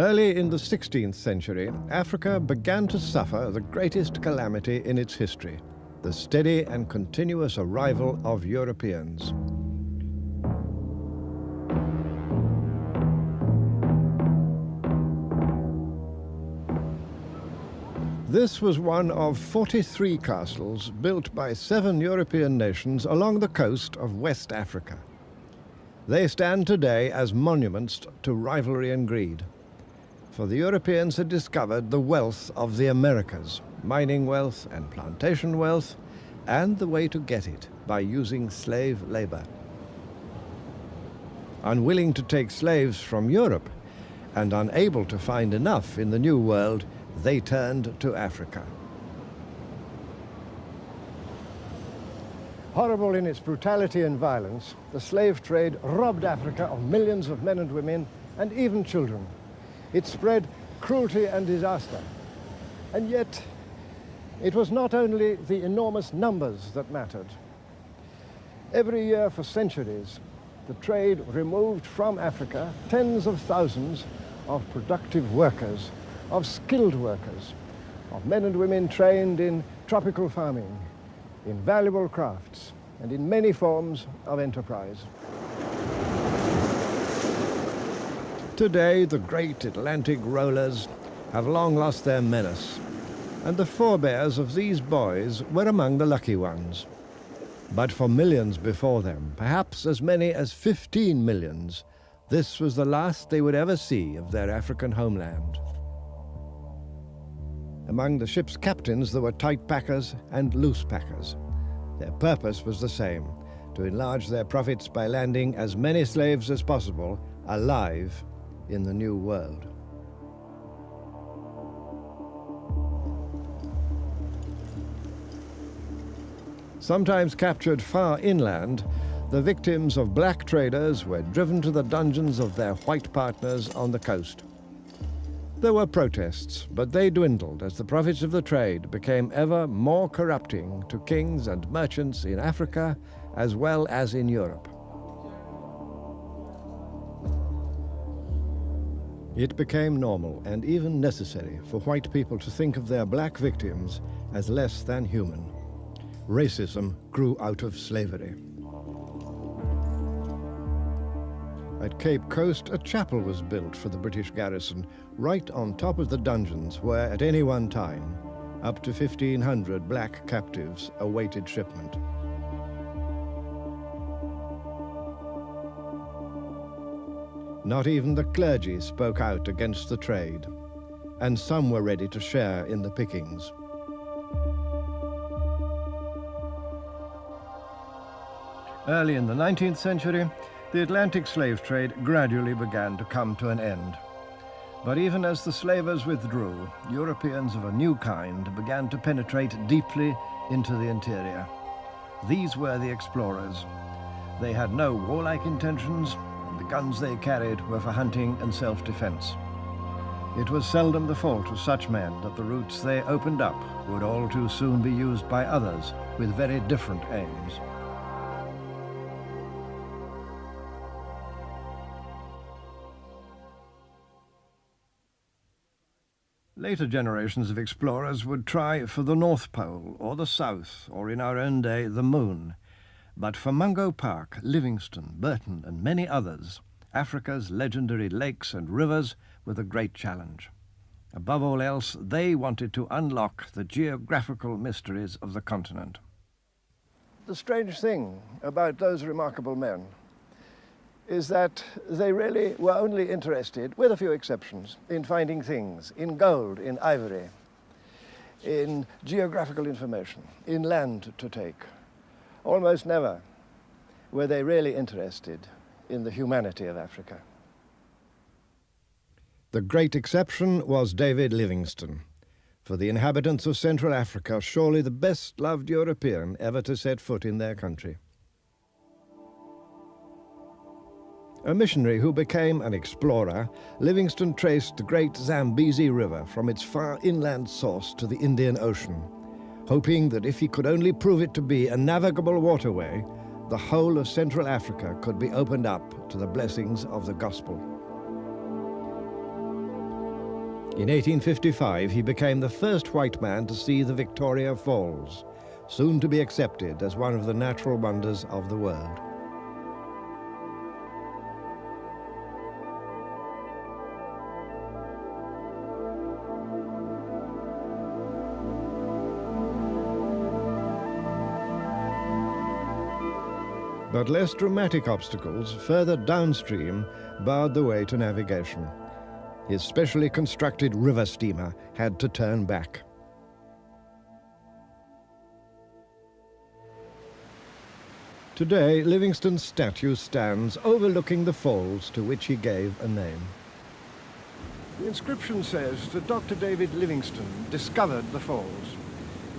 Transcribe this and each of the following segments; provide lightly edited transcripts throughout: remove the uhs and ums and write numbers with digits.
Early in the 16th century, Africa began to suffer the greatest calamity in its history, the steady and continuous arrival of Europeans. This was one of 43 castles built by 7 European nations along the coast of West Africa. They stand today as monuments to rivalry and greed. For the Europeans had discovered the wealth of the Americas, mining wealth and plantation wealth, and the way to get it by using slave labor. Unwilling to take slaves from Europe and unable to find enough in the New World, they turned to Africa. Horrible in its brutality and violence, the slave trade robbed Africa of millions of men and women and even children. It spread cruelty and disaster. And yet, it was not only the enormous numbers that mattered. Every year for centuries, the trade removed from Africa tens of thousands of productive workers, of skilled workers, of men and women trained in tropical farming, in valuable crafts, and in many forms of enterprise. Today, the great Atlantic rollers have long lost their menace, and the forebears of these boys were among the lucky ones. But for millions before them, perhaps as many as 15 millions, this was the last they would ever see of their African homeland. Among the ship's captains there were tight packers and loose packers. Their purpose was the same, to enlarge their profits by landing as many slaves as possible alive in the New World. Sometimes captured far inland, the victims of black traders were driven to the dungeons of their white partners on the coast. There were protests, but they dwindled as the profits of the trade became ever more corrupting to kings and merchants in Africa as well as in Europe. It became normal and even necessary for white people to think of their black victims as less than human. Racism grew out of slavery. At Cape Coast, a chapel was built for the British garrison right on top of the dungeons where, at any one time, up to 1,500 black captives awaited shipment. Not even the clergy spoke out against the trade, and some were ready to share in the pickings. Early in the 19th century, the Atlantic slave trade gradually began to come to an end. But even as the slavers withdrew, Europeans of a new kind began to penetrate deeply into the interior. These were the explorers. They had no warlike intentions, and the guns they carried were for hunting and self-defense. It was seldom the fault of such men that the routes they opened up would all too soon be used by others with very different aims. Later generations of explorers would try for the North Pole or the South, or in our own day, the Moon. But for Mungo Park, Livingstone, Burton, and many others, Africa's legendary lakes and rivers were the great challenge. Above all else, they wanted to unlock the geographical mysteries of the continent. The strange thing about those remarkable men is that they really were only interested, with a few exceptions, in finding things, in gold, in ivory, in geographical information, in land to take. Almost never were they really interested in the humanity of Africa. The great exception was David Livingstone. For the inhabitants of Central Africa, surely the best-loved European ever to set foot in their country. A missionary who became an explorer, Livingstone traced the great Zambezi River from its far inland source to the Indian Ocean, hoping that if he could only prove it to be a navigable waterway, the whole of Central Africa could be opened up to the blessings of the gospel. In 1855, he became the first white man to see the Victoria Falls, soon to be accepted as one of the natural wonders of the world. But less dramatic obstacles further downstream barred the way to navigation. His specially constructed river steamer had to turn back. Today, Livingstone's statue stands overlooking the falls to which he gave a name. The inscription says that Dr. David Livingstone discovered the falls.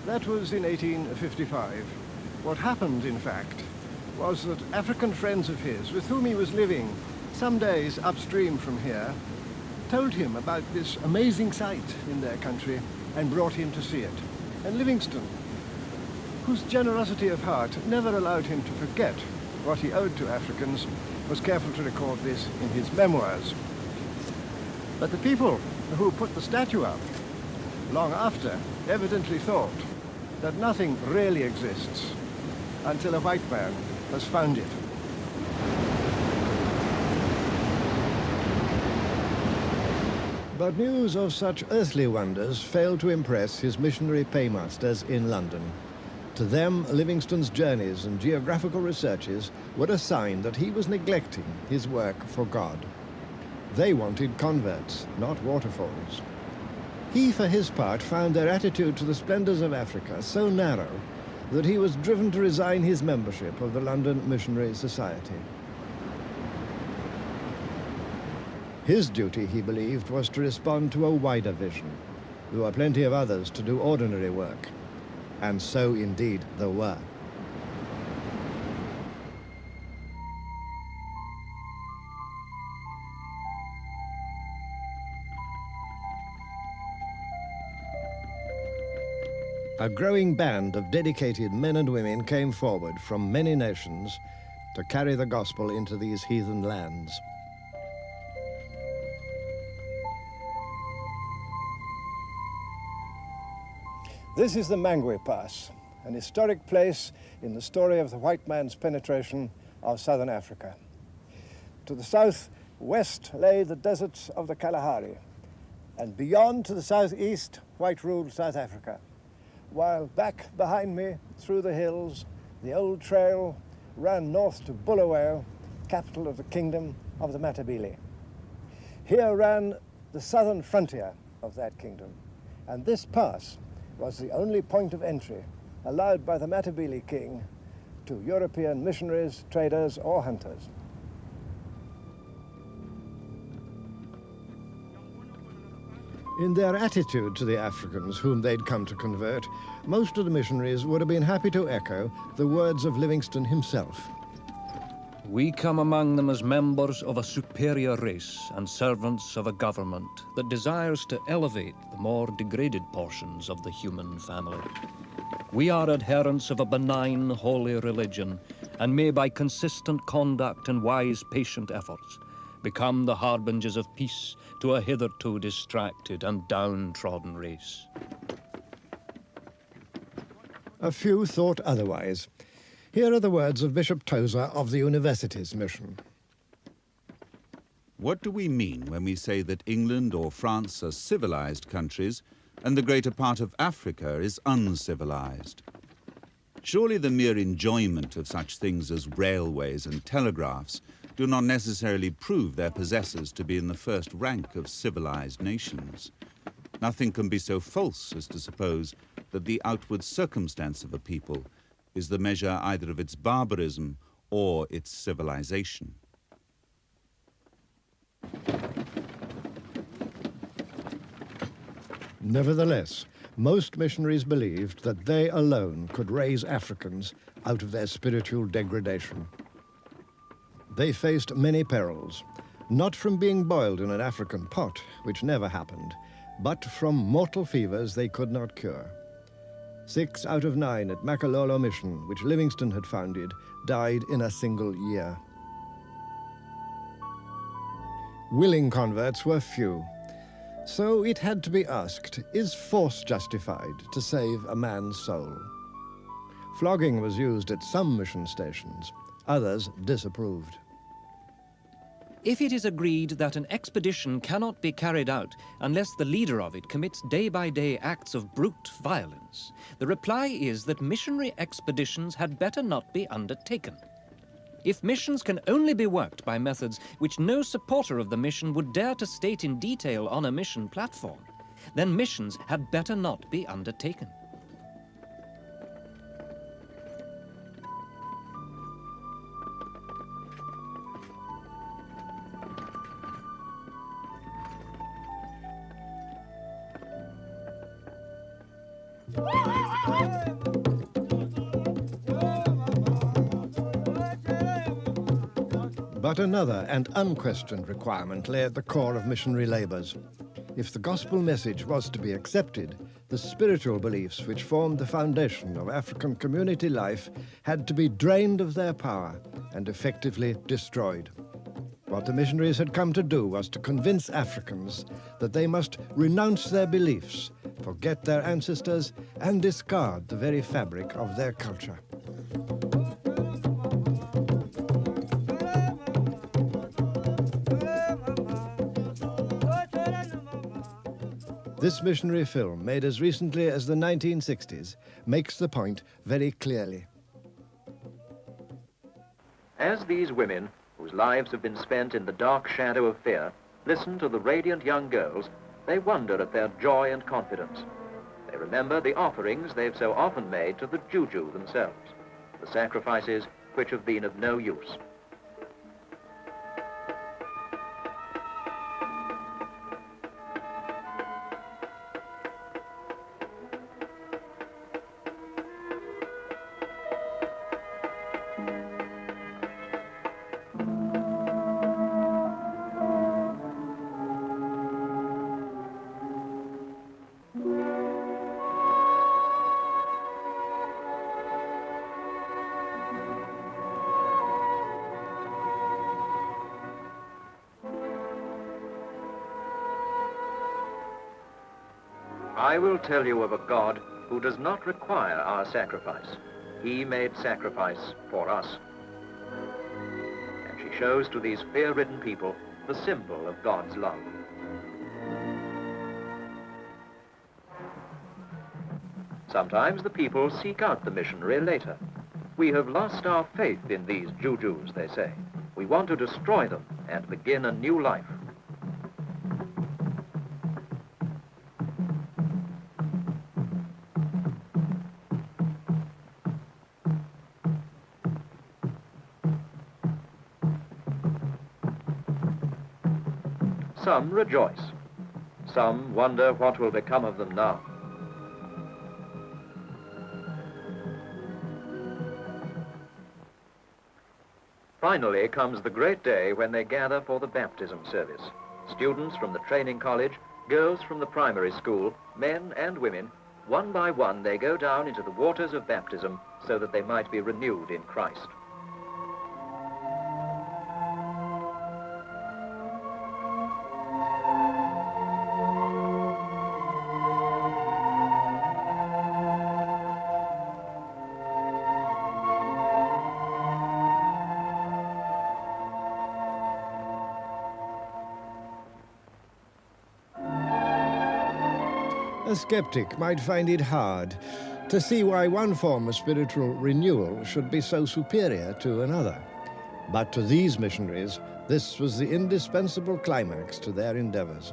That was in 1855. What happened, in fact, was that African friends of his, with whom he was living some days upstream from here, told him about this amazing sight in their country and brought him to see it. And Livingstone, whose generosity of heart never allowed him to forget what he owed to Africans, was careful to record this in his memoirs. But the people who put the statue up, long after, evidently thought that nothing really exists until a white man has found it. But news of such earthly wonders failed to impress his missionary paymasters in London. To them, Livingstone's journeys and geographical researches were a sign that he was neglecting his work for God. They wanted converts, not waterfalls. He, for his part, found their attitude to the splendors of Africa so narrow that he was driven to resign his membership of the London Missionary Society. His duty, he believed, was to respond to a wider vision. There were plenty of others to do ordinary work, and so indeed there were. A growing band of dedicated men and women came forward from many nations to carry the gospel into these heathen lands. This is the Mangwe Pass, an historic place in the story of the white man's penetration of southern Africa. To the southwest lay the deserts of the Kalahari, and beyond to the southeast, white-ruled South Africa. While back behind me, through the hills, the old trail ran north to Bulawayo, capital of the kingdom of the Matabele. Here ran the southern frontier of that kingdom, and this pass was the only point of entry allowed by the Matabele king to European missionaries, traders, or hunters. In their attitude to the Africans whom they'd come to convert, most of the missionaries would have been happy to echo the words of Livingstone himself. We come among them as members of a superior race and servants of a government that desires to elevate the more degraded portions of the human family. We are adherents of a benign, holy religion, and may by consistent conduct and wise, patient efforts become the harbingers of peace to a hitherto distracted and downtrodden race. A few thought otherwise. Here are the words of Bishop Tozer of the Universities Mission. What do we mean when we say that England or France are civilized countries and the greater part of Africa is uncivilized? Surely the mere enjoyment of such things as railways and telegraphs do not necessarily prove their possessors to be in the first rank of civilized nations. Nothing can be so false as to suppose that the outward circumstance of a people is the measure either of its barbarism or its civilization. Nevertheless, most missionaries believed that they alone could raise Africans out of their spiritual degradation. They faced many perils, not from being boiled in an African pot, which never happened, but from mortal fevers they could not cure. 6 out of 9 at Makalolo Mission, which Livingstone had founded, died in a single year. Willing converts were few. So it had to be asked, is force justified to save a man's soul? Flogging was used at some mission stations, others disapproved. If it is agreed that an expedition cannot be carried out unless the leader of it commits day-by-day acts of brute violence, the reply is that missionary expeditions had better not be undertaken. If missions can only be worked by methods which no supporter of the mission would dare to state in detail on a mission platform, then missions had better not be undertaken. But another and unquestioned requirement lay at the core of missionary labours. If the gospel message was to be accepted, the spiritual beliefs which formed the foundation of African community life had to be drained of their power and effectively destroyed. What the missionaries had come to do was to convince Africans that they must renounce their beliefs, forget their ancestors, and discard the very fabric of their culture. This missionary film, made as recently as the 1960s, makes the point very clearly. As these women, whose lives have been spent in the dark shadow of fear, listen to the radiant young girls, they wonder at their joy and confidence. They remember the offerings they've so often made to the juju themselves, the sacrifices which have been of no use. I will tell you of a God who does not require our sacrifice. He made sacrifice for us. And she shows to these fear-ridden people the symbol of God's love. Sometimes the people seek out the missionary later. We have lost our faith in these jujus, they say. We want to destroy them and begin a new life. Some rejoice. Some wonder what will become of them now. Finally comes the great day when they gather for the baptism service. Students from the training college, girls from the primary school, men and women, one by one they go down into the waters of baptism so that they might be renewed in Christ. A skeptic might find it hard to see why one form of spiritual renewal should be so superior to another. But to these missionaries, this was the indispensable climax to their endeavors.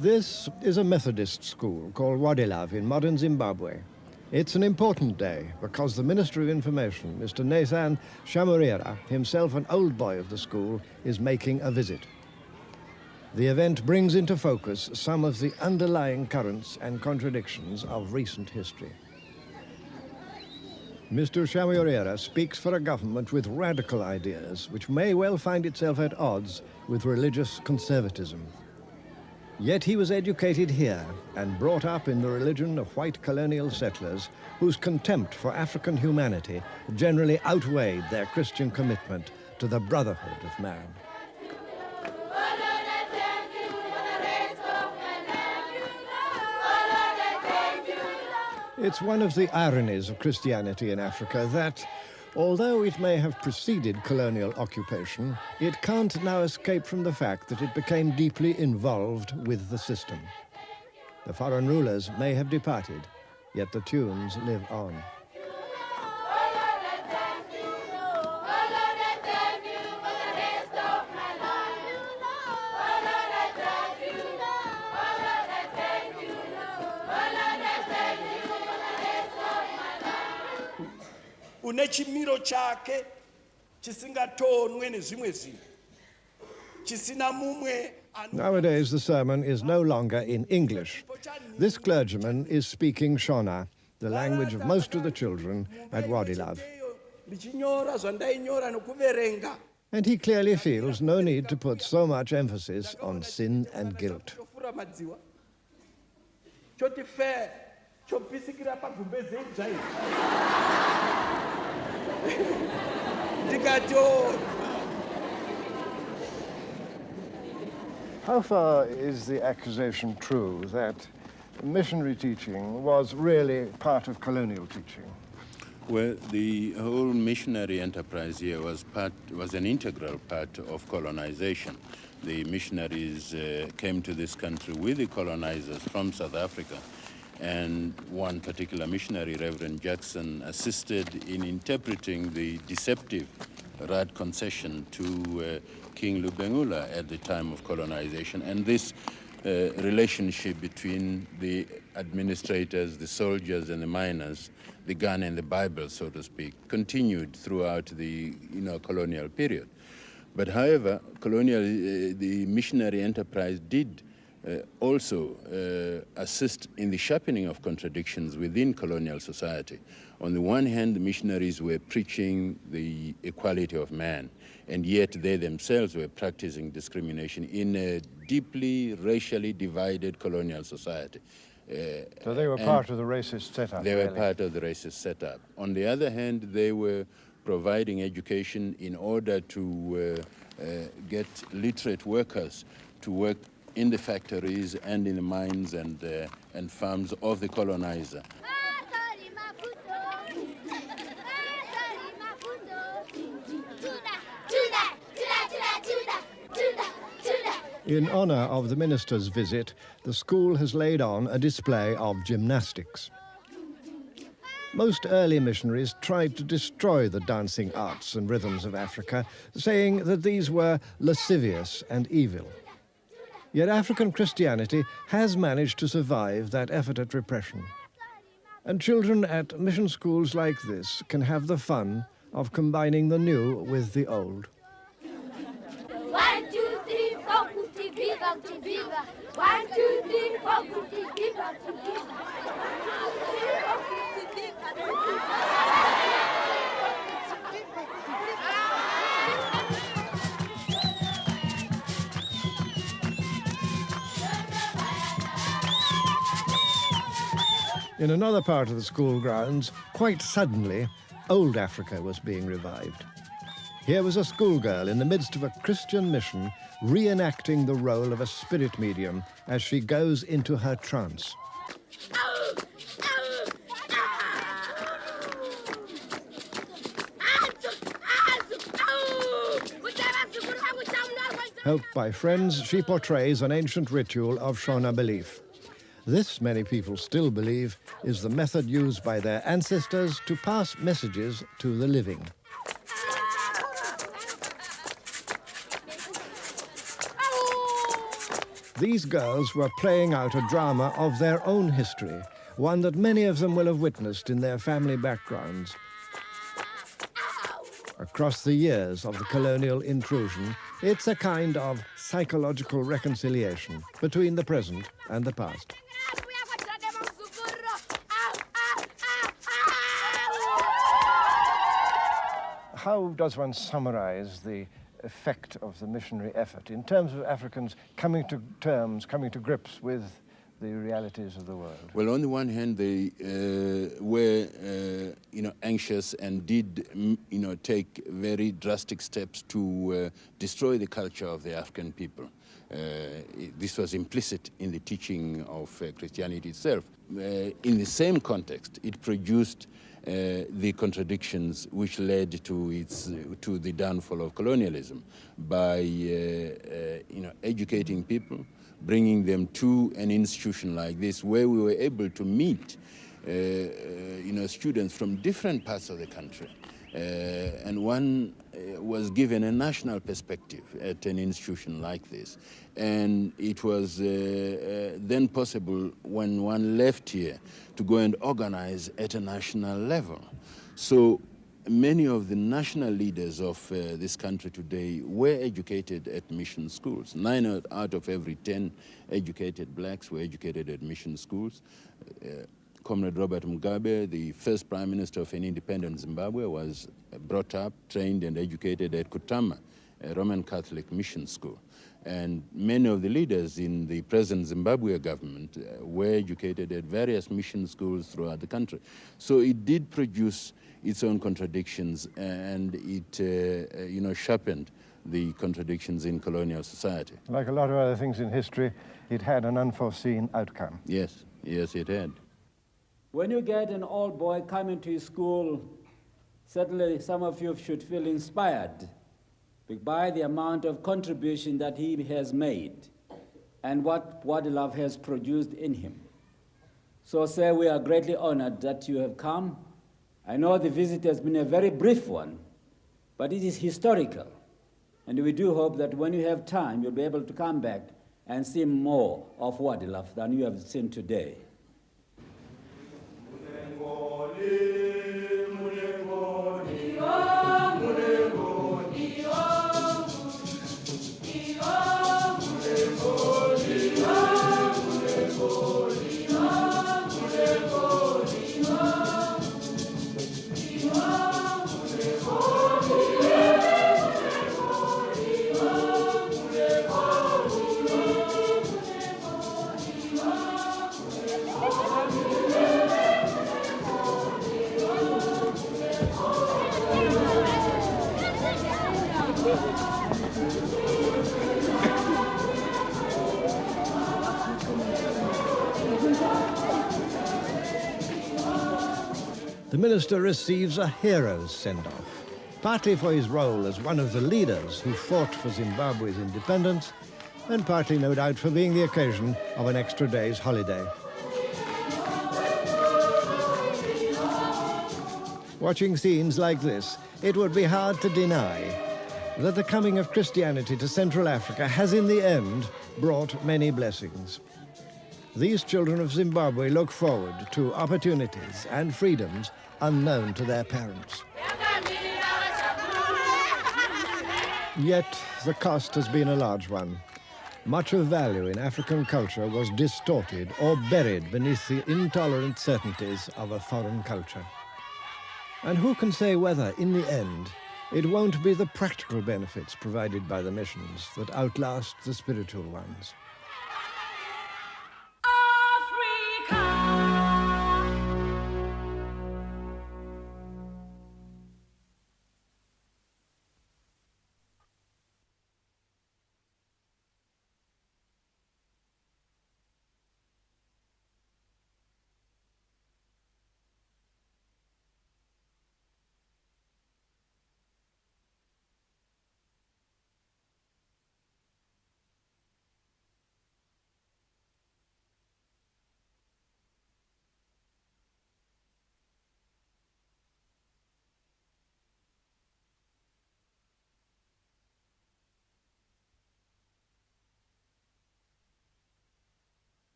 This is a Methodist school called Wadilav in modern Zimbabwe. It's an important day because the Minister of Information, Mr. Nathan Shamurira, himself an old boy of the school, is making a visit. The event brings into focus some of the underlying currents and contradictions of recent history. Mr. Chamuirera speaks for a government with radical ideas, which may well find itself at odds with religious conservatism. Yet he was educated here and brought up in the religion of white colonial settlers whose contempt for African humanity generally outweighed their Christian commitment to the brotherhood of man. It's one of the ironies of Christianity in Africa that, although it may have preceded colonial occupation, it can't now escape from the fact that it became deeply involved with the system. The foreign rulers may have departed, yet the tunes live on. Unechimiro chake chisingatonwe nezvimwe zvinhu chisina mumwe. Nowadays the sermon is no longer in English. This clergyman is speaking Shona, the language of most of the children at Wadilav. And he clearly feels no need to put so much emphasis on sin and guilt. How far is the accusation true that missionary teaching was really part of colonial teaching? Well, the whole missionary enterprise here was an integral part of colonization. The missionaries came to this country with the colonizers from South Africa, and one particular missionary, Reverend Jackson, assisted in interpreting the deceptive Rad concession to King Lubengula at the time of colonization. And this relationship between the administrators, the soldiers and the miners, the gun and the Bible, so to speak, continued throughout the colonial period. But however, the missionary enterprise did also assist in the sharpening of contradictions within colonial society. On the one hand, the missionaries were preaching the equality of man, and yet they themselves were practicing discrimination in a deeply racially divided colonial society. So they were part of the racist setup. They were part of the racist setup. On the other hand, they were providing education in order to get literate workers to work in the factories and in the mines and farms of the colonizer. In honor of the minister's visit, the school has laid on a display of gymnastics. Most early missionaries tried to destroy the dancing arts and rhythms of Africa, saying that these were lascivious and evil. Yet African Christianity has managed to survive that effort at repression. And children at mission schools like this can have the fun of combining the new with the old. 1, 2, 3, 4, kuti viva, kuti viva. 1, 2, 3, 4, kuti viva, kuti viva. In another part of the school grounds, quite suddenly, old Africa was being revived. Here was a schoolgirl in the midst of a Christian mission reenacting the role of a spirit medium as she goes into her trance. Helped by friends, she portrays an ancient ritual of Shona belief. This, many people still believe, is the method used by their ancestors to pass messages to the living. These girls were playing out a drama of their own history, one that many of them will have witnessed in their family backgrounds. Across the years of the colonial intrusion, it's a kind of psychological reconciliation between the present and the past. how does one summarize the effect of the missionary effort in terms of Africans coming to terms, coming to grips with the realities of the world? Well, on the one hand, they were, anxious and did, take very drastic steps to destroy the culture of the African people. This was implicit in the teaching of Christianity itself. In the same context, it produced the contradictions which led to the downfall of colonialism by educating people, bringing them to an institution like this where we were able to meet students from different parts of the country. And one was given a national perspective at an institution like this. And it was then possible when one left here to go and organize at a national level. So many of the national leaders of this country today were educated at mission schools. 9 out of every 10 educated blacks were educated at mission schools. Comrade Robert Mugabe, the first prime minister of an independent Zimbabwe, was brought up, trained and educated at Kutama, a Roman Catholic mission school. And many of the leaders in the present Zimbabwe government were educated at various mission schools throughout the country. So it did produce its own contradictions, and it sharpened the contradictions in colonial society. Like a lot of other things in history, it had an unforeseen outcome. Yes, yes, it had. When you get an old boy coming to school, certainly some of you should feel inspired by the amount of contribution that he has made and what love has produced in him. So, sir, we are greatly honored that you have come. I know the visit has been a very brief one, but it is historical. And we do hope that when you have time, you'll be able to come back and see more of Love than you have seen today. The minister receives a hero's send-off, partly for his role as one of the leaders who fought for Zimbabwe's independence, and partly, no doubt, for being the occasion of an extra day's holiday. Watching scenes like this, it would be hard to deny that the coming of Christianity to Central Africa has in the end brought many blessings. These children of Zimbabwe look forward to opportunities and freedoms unknown to their parents. Yet the cost has been a large one. Much of value in African culture was distorted or buried beneath the intolerant certainties of a foreign culture. And who can say whether, in the end, it won't be the practical benefits provided by the missions that outlast the spiritual ones?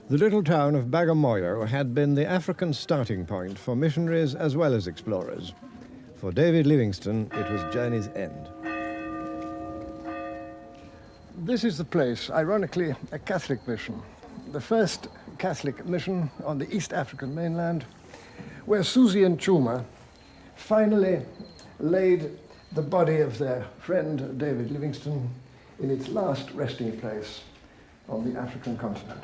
The little town of Bagamoyo had been the African starting point for missionaries as well as explorers. For David Livingstone, it was journey's end. This is the place, ironically, a Catholic mission. The first Catholic mission on the East African mainland, where Susie and Chuma finally laid the body of their friend David Livingstone in its last resting place on the African continent.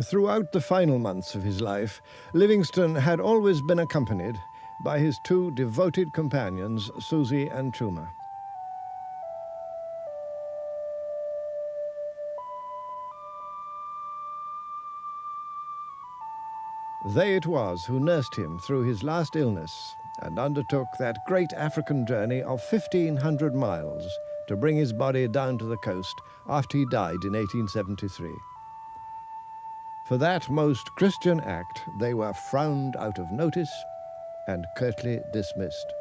Throughout the final months of his life, Livingstone had always been accompanied by his two devoted companions, Susie and Chuma. They it was who nursed him through his last illness and undertook that great African journey of 1,500 miles to bring his body down to the coast after he died in 1873. For that most Christian act, they were frowned out of notice and curtly dismissed.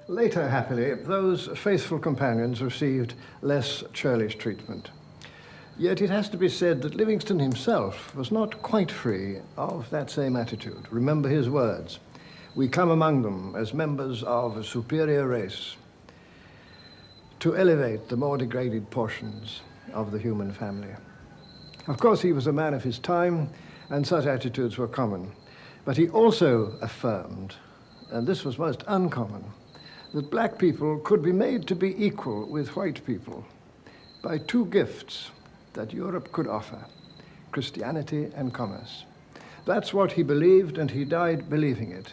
Later, happily, those faithful companions received less churlish treatment. Yet it has to be said that Livingstone himself was not quite free of that same attitude. Remember his words, "We come among them as members of a superior race to elevate the more degraded portions of the human family." Of course, he was a man of his time, and such attitudes were common. But he also affirmed, and this was most uncommon, that black people could be made to be equal with white people by two gifts that Europe could offer, Christianity and commerce. That's what he believed, and he died believing it.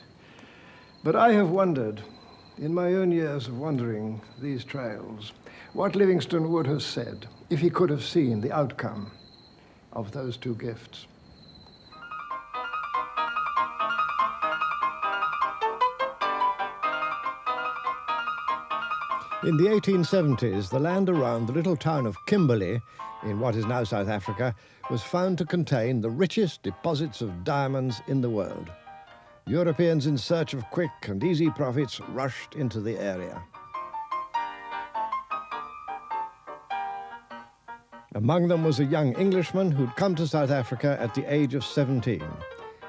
But I have wondered, in my own years of wandering these trails, what Livingstone would have said if he could have seen the outcome of those two gifts. In the 1870s, the land around the little town of Kimberley, in what is now South Africa, was found to contain the richest deposits of diamonds in the world. Europeans in search of quick and easy profits rushed into the area. Among them was a young Englishman who'd come to South Africa at the age of 17.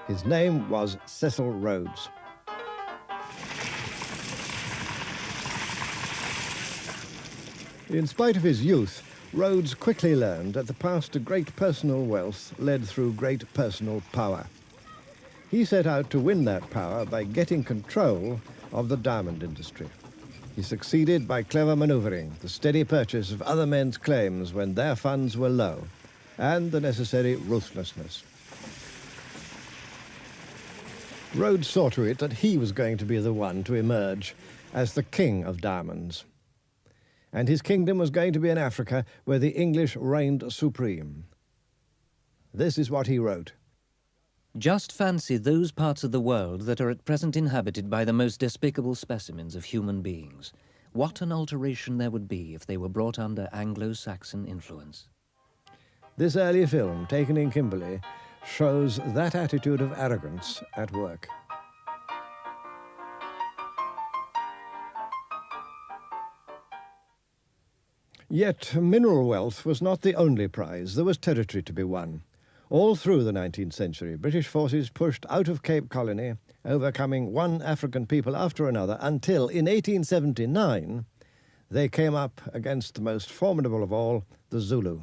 His name was Cecil Rhodes. In spite of his youth, Rhodes quickly learned that the path to great personal wealth led through great personal power. He set out to win that power by getting control of the diamond industry. He succeeded by clever maneuvering, the steady purchase of other men's claims when their funds were low, and the necessary ruthlessness. Rhodes saw to it that he was going to be the one to emerge as the king of diamonds. And his kingdom was going to be in Africa, where the English reigned supreme. This is what he wrote. Just fancy those parts of the world that are at present inhabited by the most despicable specimens of human beings. What an alteration there would be if they were brought under Anglo-Saxon influence. This early film, taken in Kimberley, shows that attitude of arrogance at work. Yet mineral wealth was not the only prize. There was territory to be won. All through the 19th century, British forces pushed out of Cape Colony, overcoming one African people after another, until in 1879 they came up against the most formidable of all, the Zulu.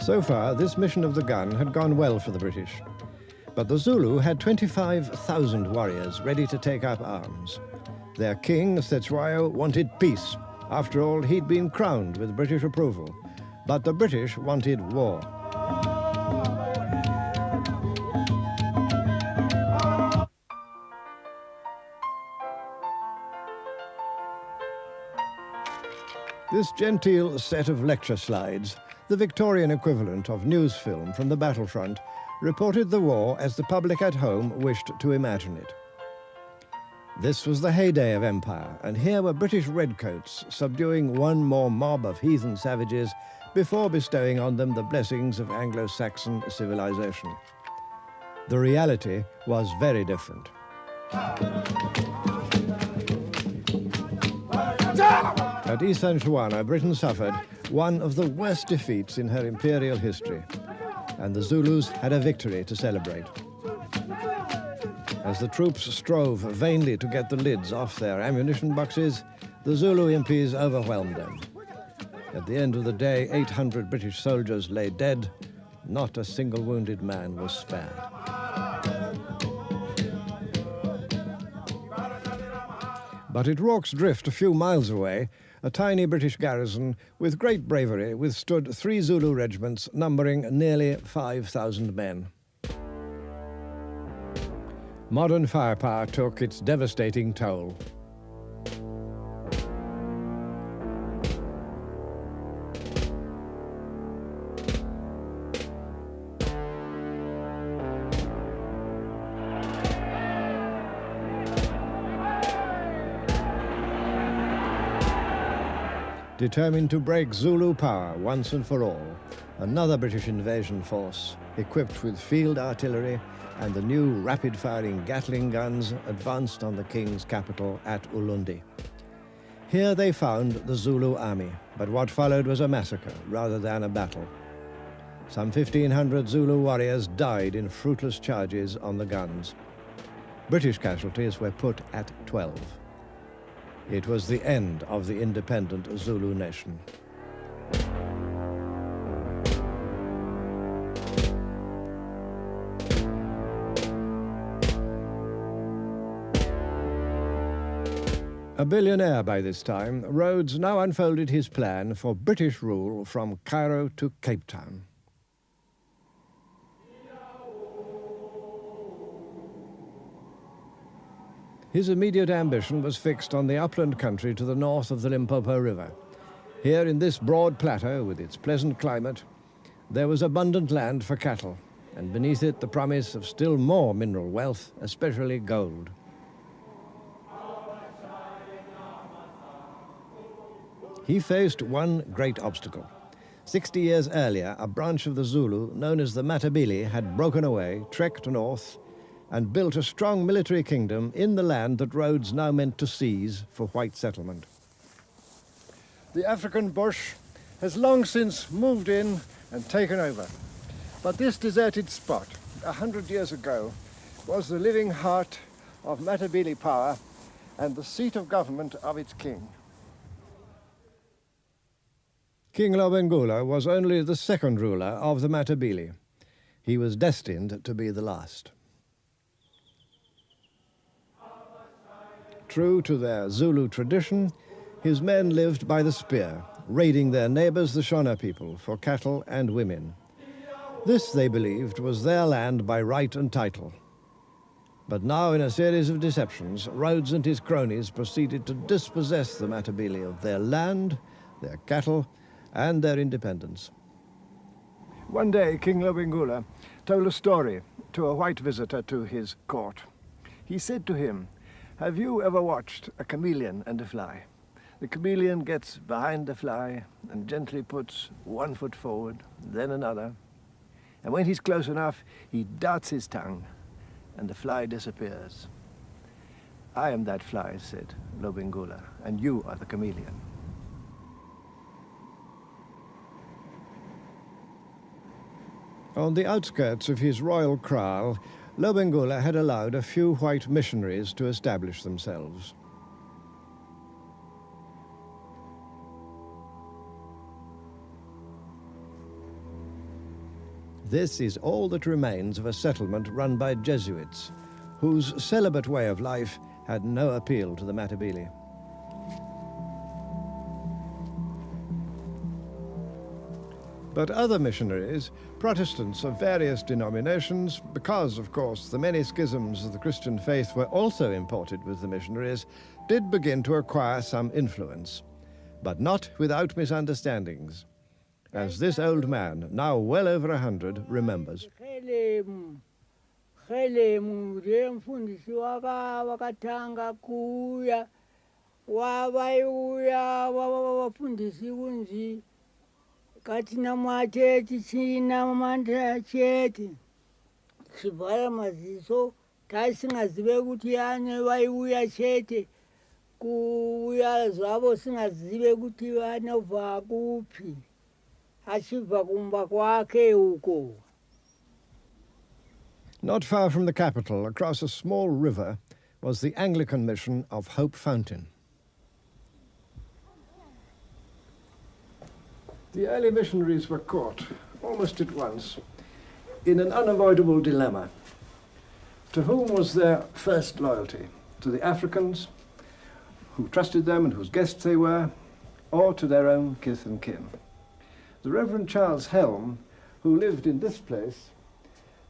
So far, this mission of the gun had gone well for the British. But the Zulu had 25,000 warriors ready to take up arms. Their king, Cetshwayo, wanted peace. After all, he'd been crowned with British approval. But the British wanted war. This genteel set of lecture slides, the Victorian equivalent of news film from the battlefront, reported the war as the public at home wished to imagine it. This was the heyday of empire, and here were British redcoats subduing one more mob of heathen savages before bestowing on them the blessings of Anglo-Saxon civilization. The reality was very different. At Isanjuana, Britain suffered one of the worst defeats in her imperial history, and the Zulus had a victory to celebrate. As the troops strove vainly to get the lids off their ammunition boxes, the Zulu impis overwhelmed them. At the end of the day, 800 British soldiers lay dead. Not a single wounded man was spared. But at Rorke's Drift, a few miles away, a tiny British garrison with great bravery withstood 3 Zulu regiments numbering nearly 5,000 men. Modern firepower took its devastating toll. Determined to break Zulu power once and for all, another British invasion force, equipped with field artillery and the new rapid-firing Gatling guns, advanced on the king's capital at Ulundi. Here they found the Zulu army, but what followed was a massacre rather than a battle. Some 1,500 Zulu warriors died in fruitless charges on the guns. British casualties were put at 12. It was the end of the independent Zulu nation. A billionaire by this time, Rhodes now unfolded his plan for British rule from Cairo to Cape Town. His immediate ambition was fixed on the upland country to the north of the Limpopo River. Here in this broad plateau, with its pleasant climate, there was abundant land for cattle, and beneath it the promise of still more mineral wealth, especially gold. He faced one great obstacle. 60 years earlier, a branch of the Zulu, known as the Matabele, had broken away, trekked north, and built a strong military kingdom in the land that Rhodes now meant to seize for white settlement. The African bush has long since moved in and taken over. But this deserted spot, 100 years ago, was the living heart of Matabele power and the seat of government of its king. King Lobengula was only the second ruler of the Matabele. He was destined to be the last. True to their Zulu tradition, his men lived by the spear, raiding their neighbors, the Shona people, for cattle and women. This, they believed, was their land by right and title. But now, in a series of deceptions, Rhodes and his cronies proceeded to dispossess the Matabele of their land, their cattle, and their independence. One day, King Lobengula told a story to a white visitor to his court. He said to him, "Have you ever watched a chameleon and a fly? The chameleon gets behind the fly and gently puts one foot forward, then another. And when he's close enough, he darts his tongue, and the fly disappears. I am that fly," said Lobengula, "and you are the chameleon." On the outskirts of his royal kraal, Lobengula had allowed a few white missionaries to establish themselves. This is all that remains of a settlement run by Jesuits, whose celibate way of life had no appeal to the Matabele. But other missionaries, Protestants of various denominations, because, of course, the many schisms of the Christian faith were also imported with the missionaries, did begin to acquire some influence. but not without misunderstandings, as this old man, now well over 100, remembers. Mfundisi wakatanga kuya wavaiuya wavafundisi kunzi katina mwacheti china manda cheti chivhara maziso taisingazive kuti ane vaiuya chete kuuya zvavo singazive kuti vanobva kupi achibva kumba kwake uko. Not far from the capital, across a small river, was the Anglican mission of Hope Fountain. The early missionaries were caught, almost at once, in an unavoidable dilemma. To whom was their first loyalty? To the Africans, who trusted them and whose guests they were, or to their own kith and kin? The Reverend Charles Helm, who lived in this place,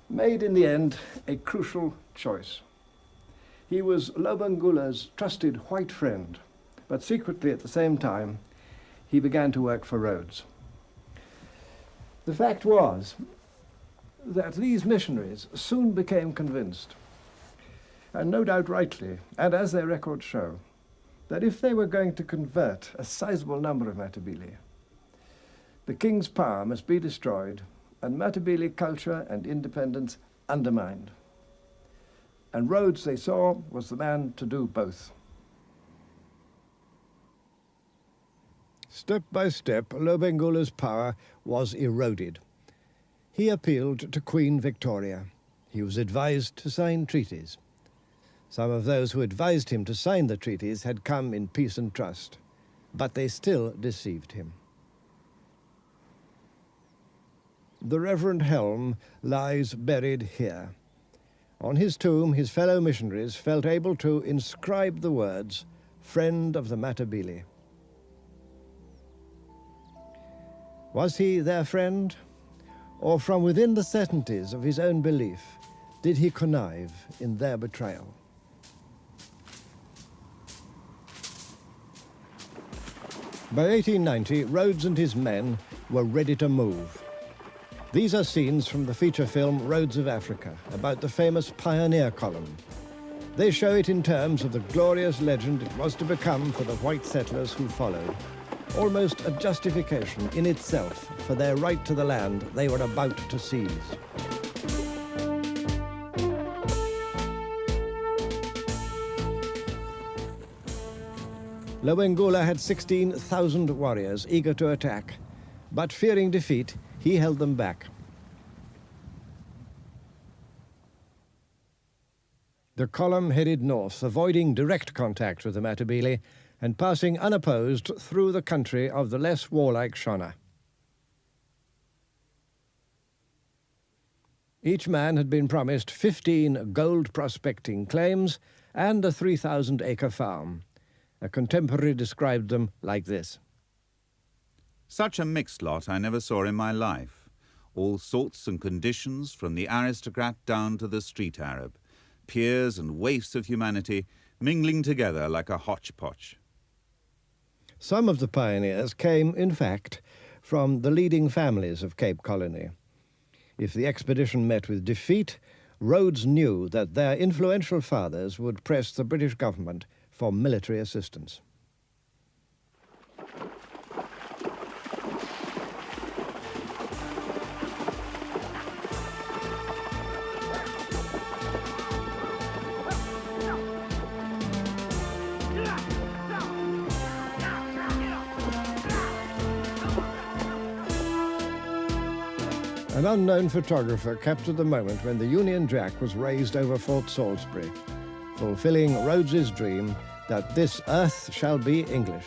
made in the end a crucial choice. He was Lobengula's trusted white friend, but secretly at the same time, he began to work for Rhodes. The fact was that these missionaries soon became convinced, and no doubt rightly, and as their records show, that if they were going to convert a sizable number of Matabele, the king's power must be destroyed and Matabele culture and independence undermined. And Rhodes, they saw, was the man to do both. Step by step, Lobengula's power was eroded. He appealed to Queen Victoria. He was advised to sign treaties. Some of those who advised him to sign the treaties had come in peace and trust, but they still deceived him. The Reverend Helm lies buried here. On his tomb, his fellow missionaries felt able to inscribe the words, "Friend of the Matabele." Was he their friend? Or from within the certainties of his own belief, did he connive in their betrayal? By 1890, Rhodes and his men were ready to move. These are scenes from the feature film Roads of Africa, about the famous pioneer column. They show it in terms of the glorious legend it was to become for the white settlers who followed, almost a justification in itself for their right to the land they were about to seize. Lobengula had 16,000 warriors eager to attack, but fearing defeat, he held them back. The column headed north, avoiding direct contact with the Matabele and passing unopposed through the country of the less warlike Shona. Each man had been promised 15 gold prospecting claims and a 3,000-acre farm. A contemporary described them like this. Such a mixed lot I never saw in my life. All sorts and conditions, from the aristocrat down to the street Arab. Peers and waifs of humanity mingling together like a hodgepodge. Some of the pioneers came, in fact, from the leading families of Cape Colony. If the expedition met with defeat, Rhodes knew that their influential fathers would press the British government for military assistance. An unknown photographer captured the moment when the Union Jack was raised over Fort Salisbury, fulfilling Rhodes's dream that this earth shall be English.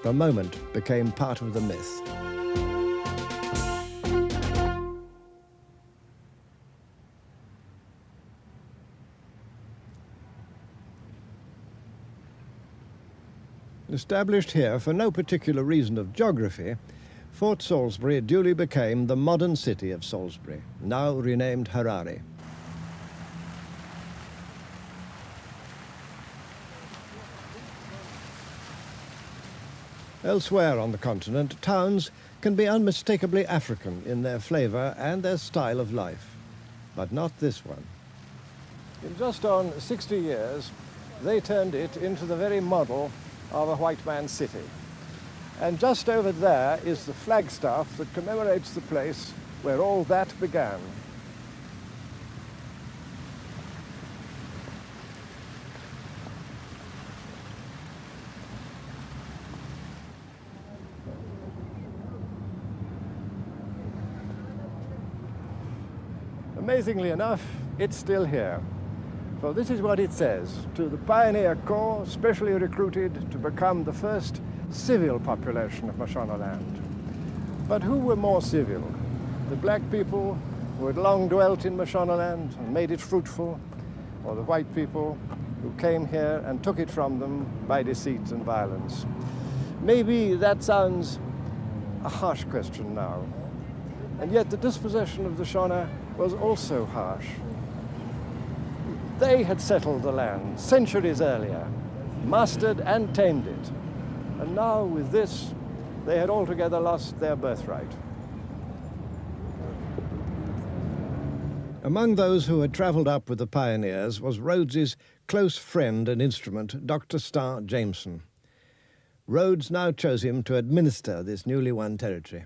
The moment became part of the myth. Established here for no particular reason of geography, Fort Salisbury duly became the modern city of Salisbury, now renamed Harare. Elsewhere on the continent, towns can be unmistakably African in their flavour and their style of life, but not this one. In just on 60 years, they turned it into the very model of a white man's city. And just over there is the flagstaff that commemorates the place where all that began. Amazingly enough, it's still here. For this is what it says: to the Pioneer Corps, specially recruited to become the first civil population of Mashonaland. But who were more civil? The black people who had long dwelt in Mashonaland and made it fruitful, or the white people who came here and took it from them by deceit and violence? Maybe that sounds a harsh question now, and yet the dispossession of the Shona was also harsh. They had settled the land centuries earlier, mastered and tamed it, and now with this, they had altogether lost their birthright. Among those who had travelled up with the pioneers was Rhodes's close friend and instrument, Dr. Starr Jameson. Rhodes now chose him to administer this newly won territory.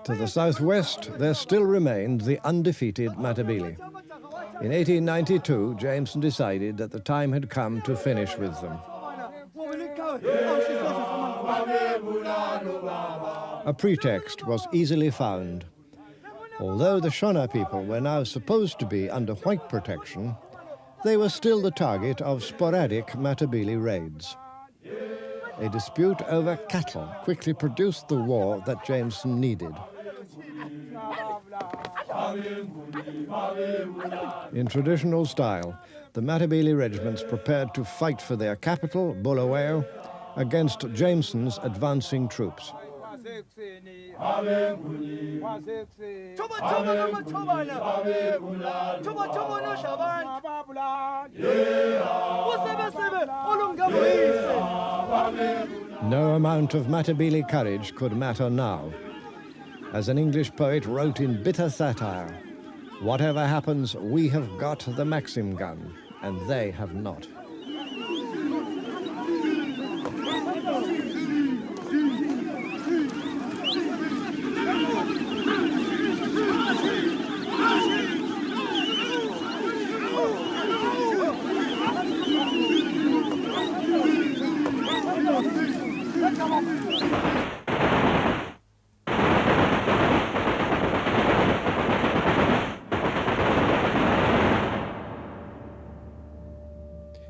To the southwest, there still remained the undefeated Matabele. In 1892, Jameson decided that the time had come to finish with them. A pretext was easily found. Although the Shona people were now supposed to be under white protection, they were still the target of sporadic Matabele raids. A dispute over cattle quickly produced the war that Jameson needed. In traditional style, the Matabele regiments prepared to fight for their capital, Bulawayo, against Jameson's advancing troops. No amount of Matabele courage could matter now. As an English poet wrote in bitter satire, "Whatever happens, we have got the Maxim gun, and they have not."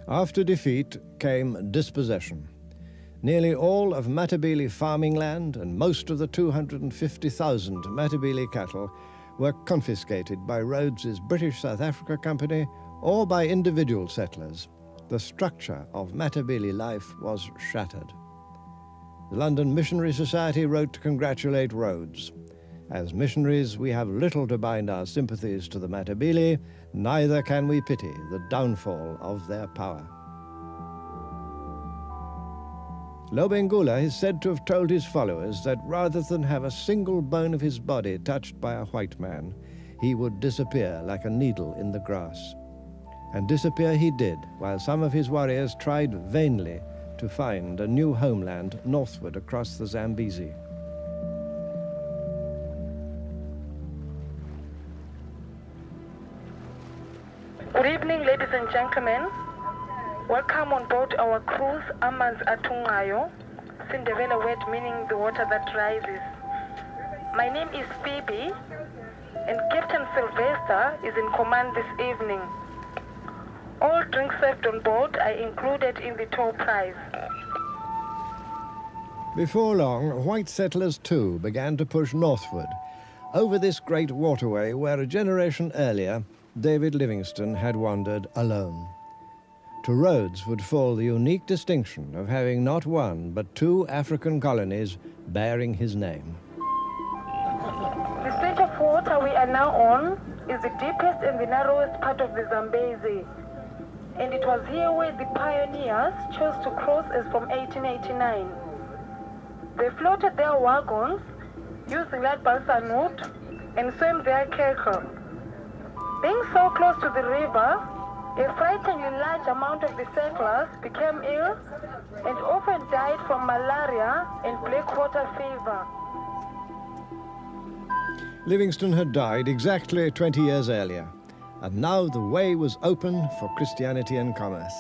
After defeat came dispossession. Nearly all of Matabele farming land and most of the 250,000 Matabele cattle were confiscated by Rhodes's British South Africa Company or by individual settlers. The structure of Matabele life was shattered. The London Missionary Society wrote to congratulate Rhodes. As missionaries, we have little to bind our sympathies to the Matabele, neither can we pity the downfall of their power. Lobengula is said to have told his followers that rather than have a single bone of his body touched by a white man, he would disappear like a needle in the grass. And disappear he did, while some of his warriors tried vainly to find a new homeland northward across the Zambezi. Good evening, ladies and gentlemen. Welcome on board our cruise, Amanzi Atungayo, Sindebele word meaning the water that rises. My name is Phoebe, and Captain Sylvester is in command this evening. All drinks served on board are included in the tour price. Before long, white settlers too began to push northward, over this great waterway where a generation earlier, David Livingstone had wandered alone. To Rhodes would fall the unique distinction of having not one but two African colonies bearing his name. The stage of water we are now on is the deepest and the narrowest part of the Zambezi, and it was here where the pioneers chose to cross as from 1889. They floated their wagons using that balsa wood and swam their cattle. Being so close to the river, a frighteningly large amount of the settlers became ill and often died from malaria and black water fever. Livingstone had died exactly 20 years earlier, and now the way was open for Christianity and commerce.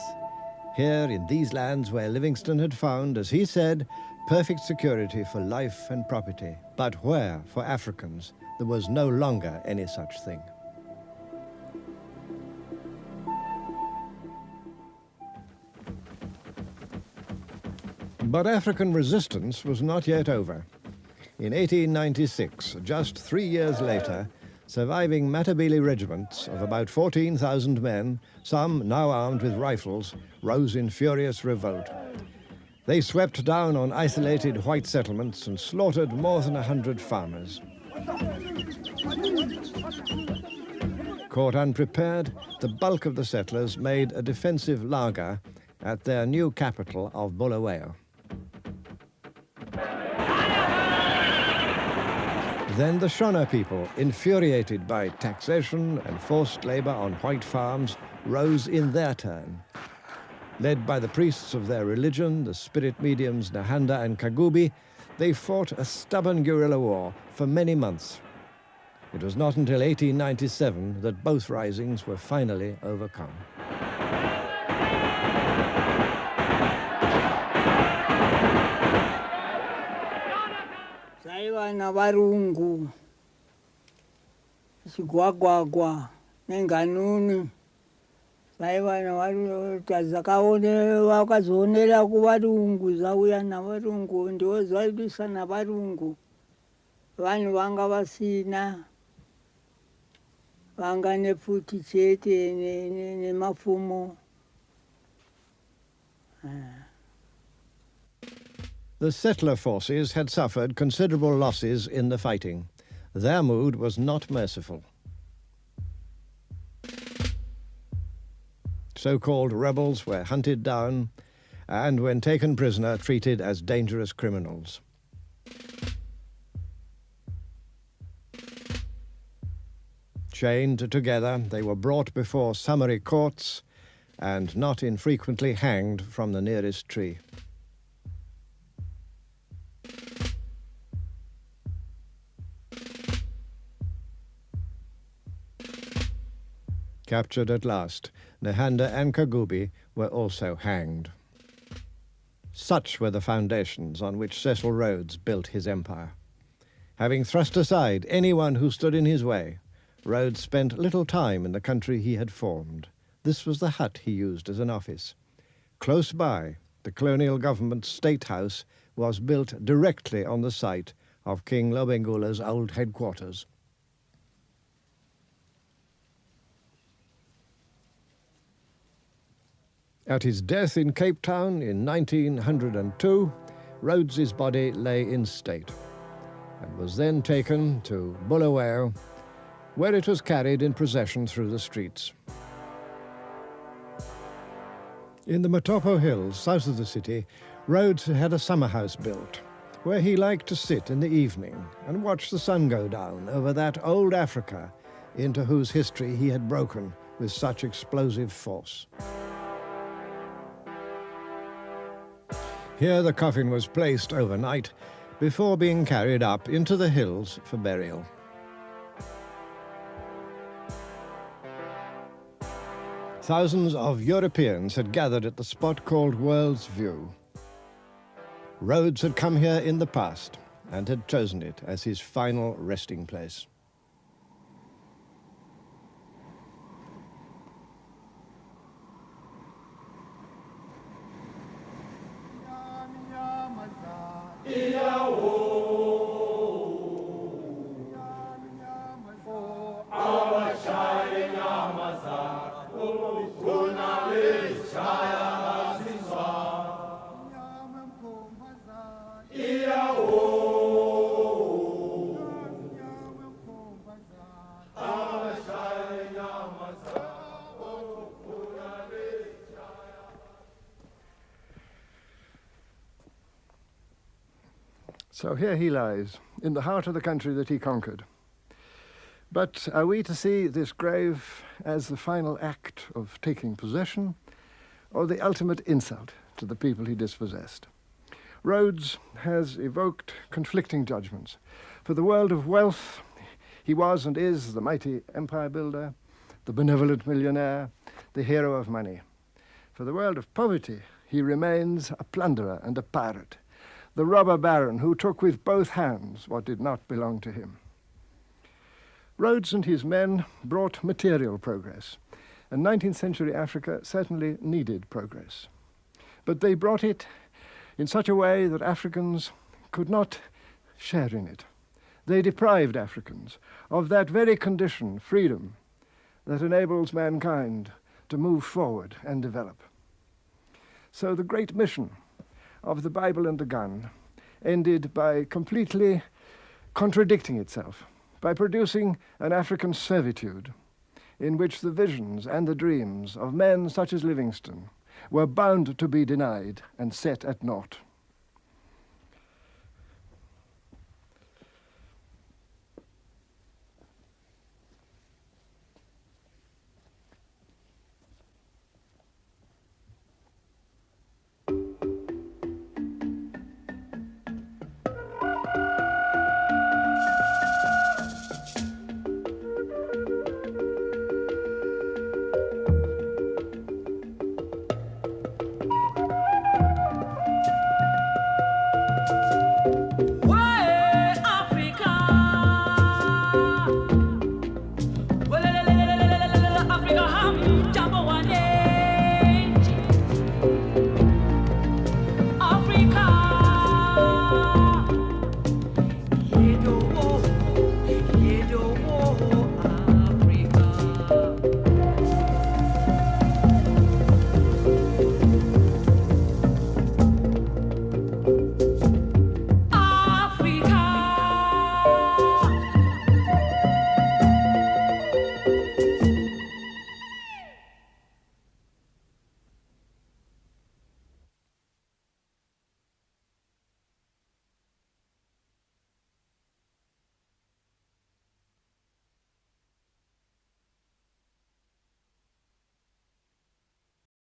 Here in these lands where Livingstone had found, as he said, perfect security for life and property, but where, for Africans, there was no longer any such thing. But African resistance was not yet over. In 1896, just 3 years later, surviving Matabele regiments of about 14,000 men, some now armed with rifles, rose in furious revolt. They swept down on isolated white settlements and slaughtered more than 100 farmers. Caught unprepared, the bulk of the settlers made a defensive laager at their new capital of Bulawayo. Then the Shona people, infuriated by taxation and forced labor on white farms, rose in their turn. Led by the priests of their religion, the spirit mediums Nahanda and Kagubi, they fought a stubborn guerrilla war for many months. It was not until 1897 that both risings were finally overcome. Na varungu chigwagwagwa nenganuni saiva na varungu vakazoonera kuvarungu zvauya navarungu ndivo zvaidisa navarungu vanhu vanga vasina vanga nepfuti chete nemapfumo. The settler forces had suffered considerable losses in the fighting. Their mood was not merciful. So-called rebels were hunted down and, when taken prisoner, treated as dangerous criminals. Chained together, they were brought before summary courts and not infrequently hanged from the nearest tree. Captured at last, Nahanda and Kagubi were also hanged. Such were the foundations on which Cecil Rhodes built his empire. Having thrust aside anyone who stood in his way, Rhodes spent little time in the country he had formed. This was the hut he used as an office. Close by, the colonial government's state house was built directly on the site of King Lobengula's old headquarters. At his death in Cape Town in 1902, Rhodes's body lay in state and was then taken to Bulawayo, where it was carried in procession through the streets. In the Matopo Hills, south of the city, Rhodes had a summer house built, where he liked to sit in the evening and watch the sun go down over that old Africa into whose history he had broken with such explosive force. Here the coffin was placed overnight before being carried up into the hills for burial. Thousands of Europeans had gathered at the spot called World's View. Rhodes had come here in the past and had chosen it as his final resting place. So here he lies, in the heart of the country that he conquered. But are we to see this grave as the final act of taking possession, or the ultimate insult to the people he dispossessed? Rhodes has evoked conflicting judgments. For the world of wealth, he was and is the mighty empire builder, the benevolent millionaire, the hero of money. For the world of poverty, he remains a plunderer and a pirate, the robber baron who took with both hands what did not belong to him. Rhodes and his men brought material progress, and 19th century Africa certainly needed progress. But they brought it in such a way that Africans could not share in it. They deprived Africans of that very condition, freedom, that enables mankind to move forward and develop. So the great mission of the Bible and the gun ended by completely contradicting itself, by producing an African servitude in which the visions and the dreams of men such as Livingstone were bound to be denied and set at naught.